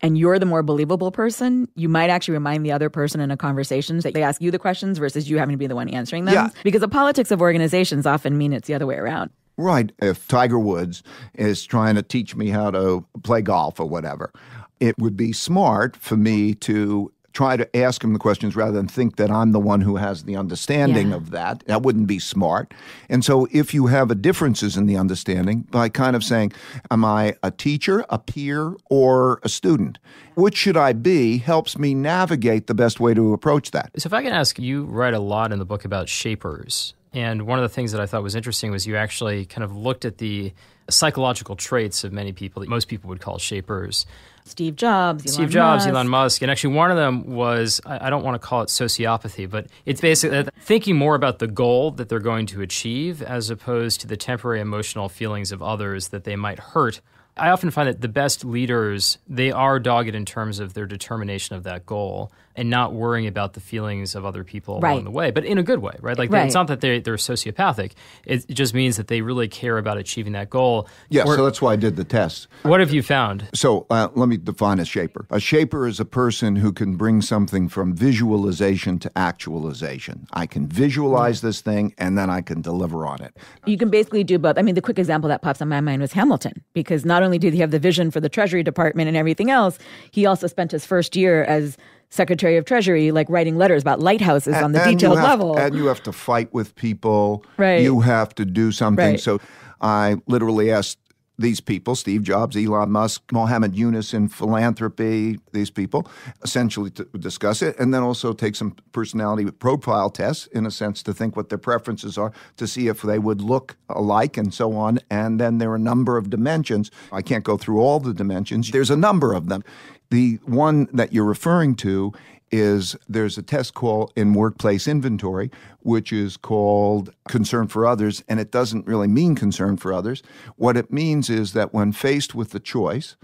Speaker 1: and you're the more believable person, you might actually remind the other person in a conversation that they ask you the questions versus you having to be the one answering them. Yeah. Because the politics of organizations often mean it's the other way around.
Speaker 3: Right. If Tiger Woods is trying to teach me how to play golf or whatever, it would be smart for me to try to ask him the questions rather than think that I'm the one who has the understanding of that. That wouldn't be smart. And so if you have differences in the understanding by kind of saying, am I a teacher, a peer, or a student? Which should I be helps me navigate the best way to approach that.
Speaker 2: So if I can ask, you write a lot in the book about shapers. And one of the things that I thought was interesting was you actually kind of looked at the psychological traits of many people that most people would call shapers.
Speaker 1: Steve Jobs,
Speaker 2: Elon Musk. And actually one of them was, I don't want to call it sociopathy, but it's basically thinking more about the goal that they're going to achieve as opposed to the temporary emotional feelings of others that they might hurt. I often find that the best leaders, they are dogged in terms of their determination of that goal and not worrying about the feelings of other people along the way, but in a good way, right? Like it's not that they're sociopathic. It just means that they really care about achieving that goal.
Speaker 3: Yeah, so that's why I did the test.
Speaker 2: What have you found?
Speaker 3: So let me define a shaper. A shaper is a person who can bring something from visualization to actualization. I can visualize this thing and then I can deliver on it.
Speaker 1: You can basically do both. I mean, the quick example that pops in my mind was Hamilton, because not
Speaker 4: only did he have the vision for the Treasury Department and everything else, he also spent his first year as Secretary of Treasury, like writing letters about lighthouses on the detailed level.
Speaker 3: And you have to fight with people.
Speaker 4: Right.
Speaker 3: You have to do something.
Speaker 4: Right.
Speaker 3: So I literally asked these people, Steve Jobs, Elon Musk, Mohammed Yunus in philanthropy, these people, essentially to discuss it, and then also take some personality profile tests, in a sense, to think what their preferences are, to see if they would look alike and so on. And then there are a number of dimensions. I can't go through all the dimensions. There's a number of them. The one that you're referring to is there's a test called in workplace inventory, which is called concern for others, and it doesn't really mean concern for others. What it means is that when faced with the choice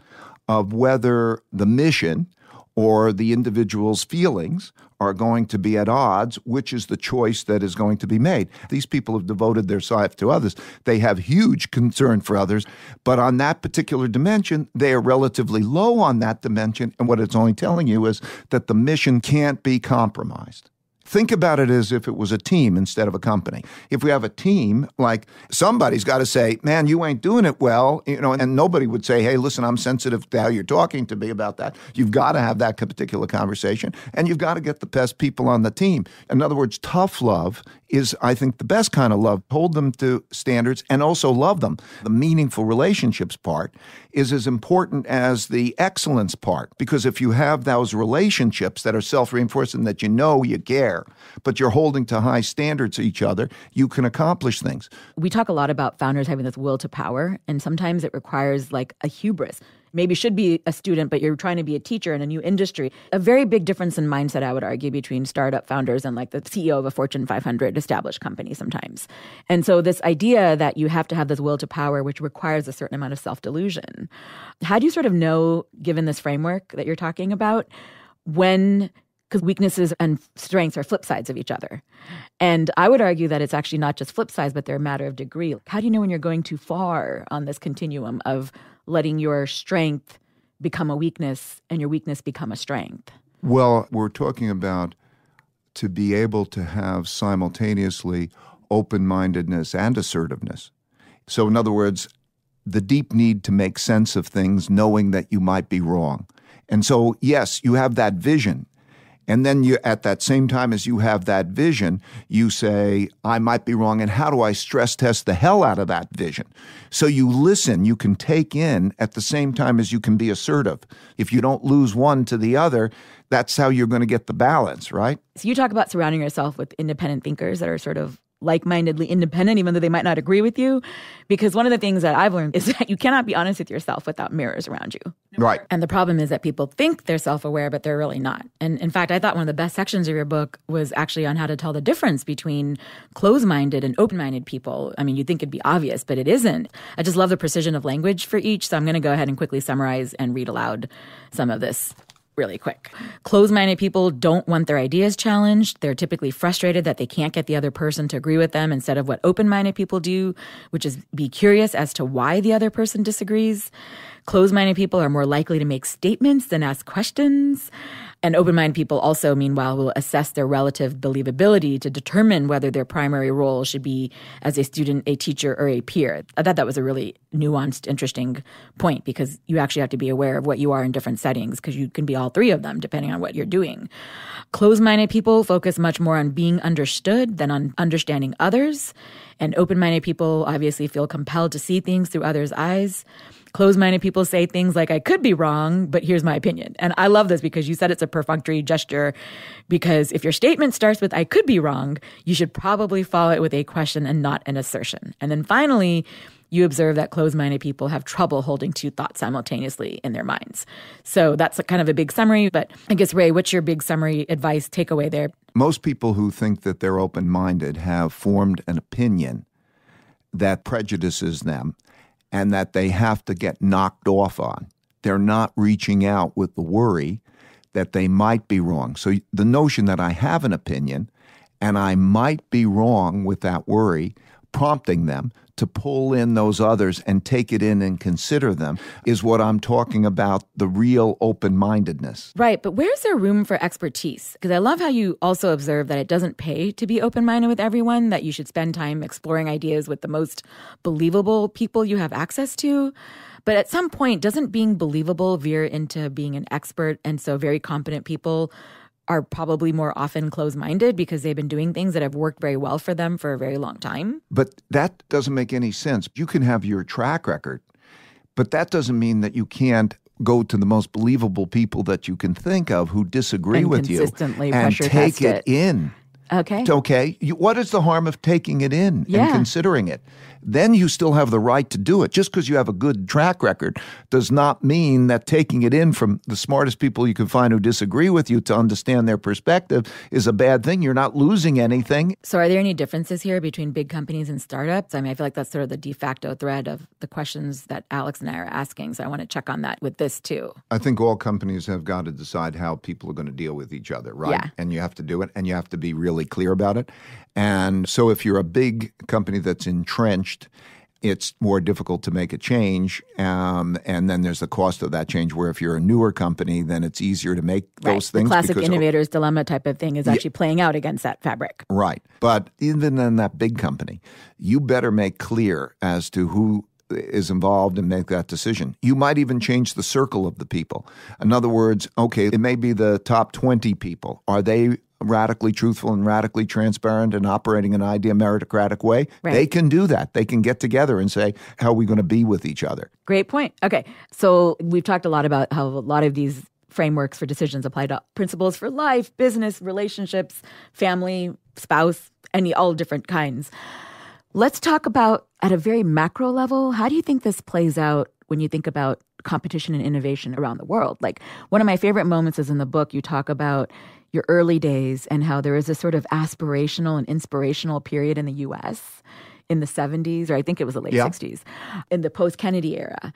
Speaker 3: of whether the mission or the individual's feelings are going to be at odds, which is the choice that is going to be made. These people have devoted their life to others. They have huge concern for others, but on that particular dimension, they are relatively low on that dimension, and what it's only telling you is that the mission can't be compromised. Think about it as if it was a team instead of a company. If we have a team, like somebody's got to say, man, you ain't doing it well, and nobody would say, hey, listen, I'm sensitive to how you're talking to me about that. You've got to have that particular conversation, and you've got to get the best people on the team. In other words, tough love is, I think, the best kind of love. Hold them to standards and also love them. The meaningful relationships part is as important as the excellence part, because if you have those relationships that are self-reinforcing, that you care, but you're holding to high standards to each other, you can accomplish things.
Speaker 4: We talk a lot about founders having this will to power, and sometimes it requires like a hubris. Maybe should be a student, but you're trying to be a teacher in a new industry. A very big difference in mindset, I would argue, between startup founders and like the CEO of a Fortune 500 established company sometimes. And so this idea that you have to have this will to power, which requires a certain amount of self-delusion. How do you sort of know, given this framework that you're talking about, when, because weaknesses and strengths are flip sides of each other. And I would argue that it's actually not just flip sides, but they're a matter of degree. How do you know when you're going too far on this continuum of letting your strength become a weakness and your weakness become a strength?
Speaker 3: Well, we're talking about to be able to have simultaneously open-mindedness and assertiveness. So in other words, the deep need to make sense of things knowing that you might be wrong. And so, yes, you have that vision. And then you, at that same time as you have that vision, you say, I might be wrong, and how do I stress test the hell out of that vision? So you listen, you can take in at the same time as you can be assertive. If you don't lose one to the other, that's how you're going to get the balance, right?
Speaker 4: So you talk about surrounding yourself with independent thinkers that are sort of like-mindedly independent, even though they might not agree with you. Because one of the things that I've learned is that you cannot be honest with yourself without mirrors around you.
Speaker 3: Right.
Speaker 4: And the problem is that people think they're self-aware, but they're really not. And in fact, I thought one of the best sections of your book was actually on how to tell the difference between closed-minded and open-minded people. I mean, you'd think it'd be obvious, but it isn't. I just love the precision of language for each. So I'm going to go ahead and quickly summarize and read aloud some of this really quick. Closed-minded people don't want their ideas challenged. They're typically frustrated that they can't get the other person to agree with them instead of what open-minded people do, which is be curious as to why the other person disagrees. Closed-minded people are more likely to make statements than ask questions. And open-minded people also, meanwhile, will assess their relative believability to determine whether their primary role should be as a student, a teacher, or a peer. I thought that was a really nuanced, interesting point, because you actually have to be aware of what you are in different settings, because you can be all three of them depending on what you're doing. Closed-minded people focus much more on being understood than on understanding others. And open-minded people obviously feel compelled to see things through others' eyes. Closed-minded people say things like, I could be wrong, but here's my opinion. And I love this because you said it's a perfunctory gesture, because if your statement starts with, I could be wrong, you should probably follow it with a question and not an assertion. And then finally, you observe that closed-minded people have trouble holding two thoughts simultaneously in their minds. So that's kind of a big summary. But I guess, Ray, what's your big summary advice takeaway there?
Speaker 3: Most people who think that they're open-minded have formed an opinion that prejudices them and that they have to get knocked off on. They're not reaching out with the worry that they might be wrong. So the notion that I have an opinion and I might be wrong with that worry, prompting them to pull in those others and take it in and consider them, is what I'm talking about, the real open-mindedness.
Speaker 4: Right, but where's there room for expertise? Because I love how you also observe that it doesn't pay to be open-minded with everyone, that you should spend time exploring ideas with the most believable people you have access to. But at some point, doesn't being believable veer into being an expert? And so very competent people are probably more often closed-minded because they've been doing things that have worked very well for them for a very long time.
Speaker 3: But that doesn't make any sense. You can have your track record, but that doesn't mean that you can't go to the most believable people that you can think of who disagree with you and take it in.
Speaker 4: Okay.
Speaker 3: Okay. What is the harm of taking it in and considering it? Then you still have the right to do it. Just because you have a good track record does not mean that taking it in from the smartest people you can find who disagree with you to understand their perspective is a bad thing. You're not losing anything.
Speaker 4: So are there any differences here between big companies and startups? I mean, I feel like that's sort of the de facto thread of the questions that Alex and I are asking. So I want to check on that with this too.
Speaker 3: I think all companies have got to decide how people are going to deal with each other, right?
Speaker 4: Yeah.
Speaker 3: And you have to do it, and you have to be really clear about it. And so if you're a big company that's entrenched, it's more difficult to make a change. And then there's the cost of that change, where if you're a newer company, then it's easier to make those things.
Speaker 4: The classic innovator's dilemma type of thing is actually playing out against that fabric.
Speaker 3: Right. But even in that big company, you better make clear as to who is involved and make that decision. You might even change the circle of the people. In other words, okay, it may be the top 20 people. Are they radically truthful and radically transparent and operating an idea meritocratic way?
Speaker 4: Right.
Speaker 3: They can do that. They can get together and say, how are we going to be with each other?
Speaker 4: Great point. Okay. So we've talked a lot about how a lot of these frameworks for decisions apply to principles for life, business, relationships, family, spouse, all different kinds. Let's talk about, at a very macro level, how do you think this plays out when you think about competition and innovation around the world? Like, one of my favorite moments is in the book, you talk about your early days and how there is a sort of aspirational and inspirational period in the U.S. in the 70s, or I think it was the late 60s, in the post-Kennedy era.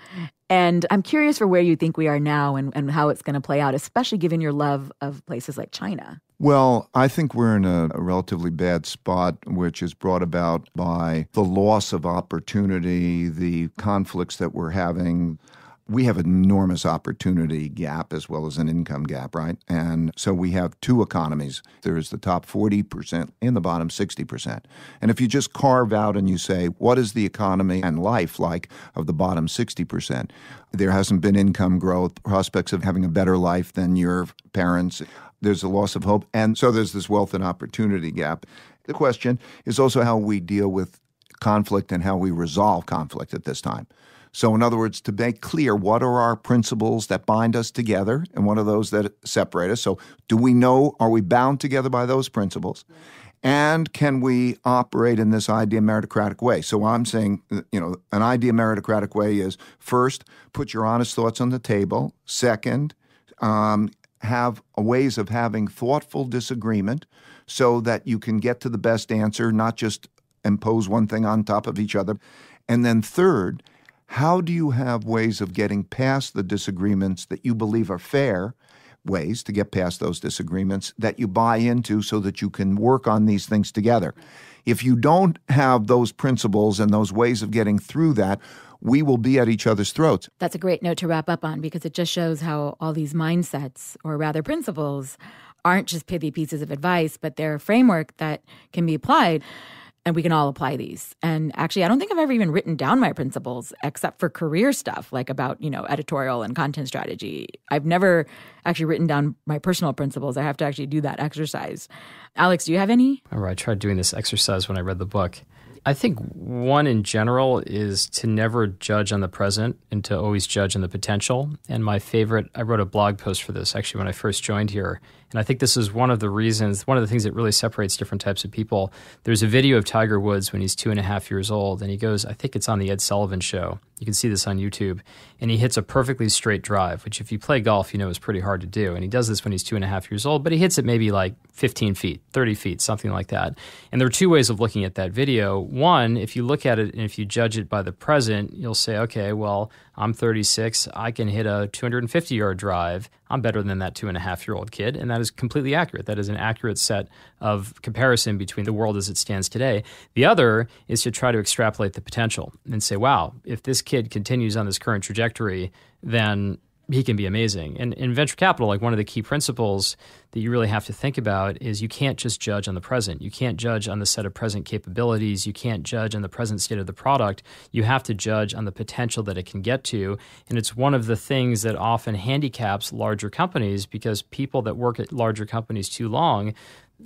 Speaker 4: And I'm curious for where you think we are now and how it's going to play out, especially given your love of places like China.
Speaker 3: Well, I think we're in a relatively bad spot, which is brought about by the loss of opportunity, the conflicts that we're having. We have an enormous opportunity gap as well as an income gap, right? And so we have two economies. There's the top 40% and the bottom 60%. And if you just carve out and you say, what is the economy and life like of the bottom 60%? There hasn't been income growth, prospects of having a better life than your parents. There's a loss of hope. And so there's this wealth and opportunity gap. The question is also how we deal with conflict and how we resolve conflict at this time. So in other words, to make clear, what are our principles that bind us together and what are those that separate us? So do we know, are we bound together by those principles? And can we operate in this idea meritocratic way? So I'm saying, an idea meritocratic way is, first, put your honest thoughts on the table. Second, have ways of having thoughtful disagreement so that you can get to the best answer, not just impose one thing on top of each other. And then third, how do you have ways of getting past the disagreements that you believe are fair, ways to get past those disagreements that you buy into so that you can work on these things together? If you don't have those principles and those ways of getting through that, we will be at each other's throats.
Speaker 4: That's a great note to wrap up on, because it just shows how all these mindsets, or rather principles, aren't just pithy pieces of advice, but they're a framework that can be applied. And we can all apply these. And actually, I don't think I've ever even written down my principles except for career stuff, like about, editorial and content strategy. I've never actually written down my personal principles. I have to actually do that exercise. Alex, do you have any?
Speaker 2: I tried doing this exercise when I read the book. I think one in general is to never judge on the present and to always judge on the potential. And my favorite, I wrote a blog post for this actually when I first joined here. And I think this is one of the reasons, one of the things that really separates different types of people. There's a video of Tiger Woods when he's 2.5 years old, and he goes, I think it's on the Ed Sullivan Show. You can see this on YouTube. And he hits a perfectly straight drive, which if you play golf, is pretty hard to do. And he does this when he's 2.5 years old, but he hits it maybe like 15 feet, 30 feet, something like that. And there are two ways of looking at that video. One, if you look at it and if you judge it by the present, you'll say, okay, well, I'm 36. I can hit a 250-yard drive. I'm better than that 2.5-year-old kid. And that is completely accurate. That is an accurate set of comparison between the world as it stands today. The other is to try to extrapolate the potential and say, wow, if this kid continues on this current trajectory, then he can be amazing. And in venture capital, like one of the key principles that you really have to think about is you can't just judge on the present. You can't judge on the set of present capabilities. You can't judge on the present state of the product. You have to judge on the potential that it can get to. And it's one of the things that often handicaps larger companies, because people that work at larger companies too long,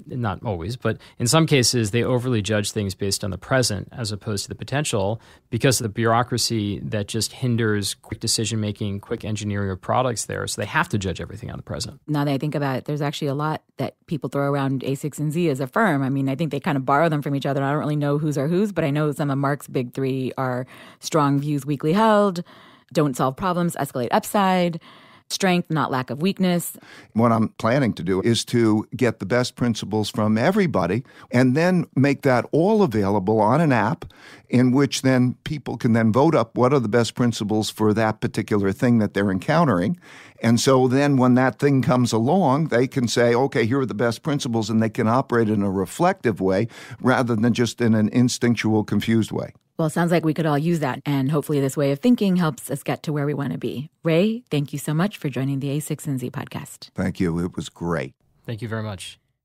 Speaker 2: not always, but in some cases, they overly judge things based on the present as opposed to the potential, because of the bureaucracy that just hinders quick decision-making, quick engineering of products there. So they have to judge everything on the present.
Speaker 4: Now that I think about it, there's actually a lot that people throw around a16z as a firm. I mean, I think they kind of borrow them from each other. I don't really know whose are whose, but I know some of Mark's big three are strong views weakly held, don't solve problems, escalate upside, strength, not lack of weakness.
Speaker 3: What I'm planning to do is to get the best principles from everybody and then make that all available on an app in which then people can then vote up what are the best principles for that particular thing that they're encountering. And so then when that thing comes along, they can say, okay, here are the best principles, and they can operate in a reflective way rather than just in an instinctual, confused way.
Speaker 4: Well, it sounds like we could all use that, and hopefully this way of thinking helps us get to where we want to be. Ray, thank you so much for joining the A16Z podcast.
Speaker 3: Thank you. It was great.
Speaker 2: Thank you very much.